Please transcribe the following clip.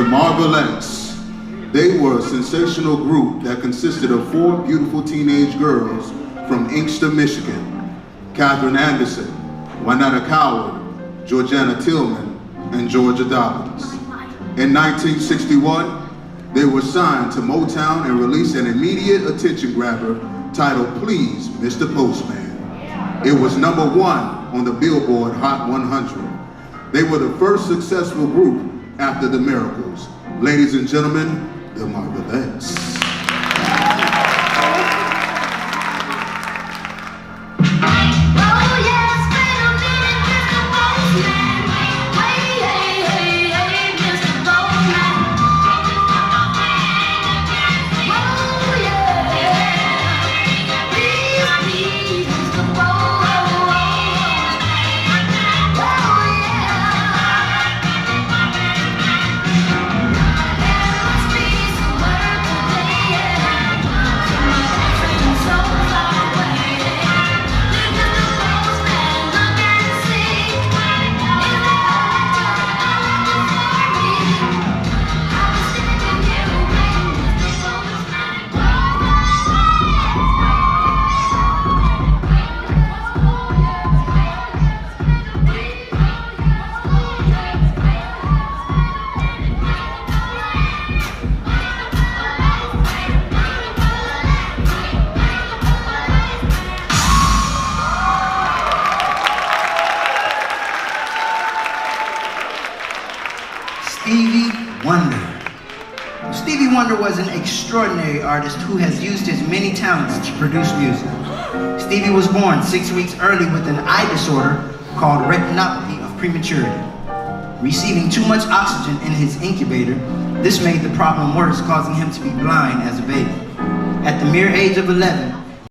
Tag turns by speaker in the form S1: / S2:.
S1: The Marvelettes. They were a sensational group that consisted of 4 beautiful teenage girls from Inkster, Michigan: Katherine Anderson, Winona Coward, Georgiana Tillman, and Georgia Dobbins. In 1961, they were signed to Motown and released an immediate attention grabber titled "Please, Mr. Postman." It was #1 on the Billboard Hot 100. They were the first successful group after the Miracles. Ladies and gentlemen, the Marvelettes.
S2: Stevie Wonder was an extraordinary artist who has used his many talents to produce music. Stevie was born 6 weeks early with an eye disorder called retinopathy of prematurity. Receiving too much oxygen in his incubator, this made the problem worse, causing him to be blind as a baby. At the mere age of 11,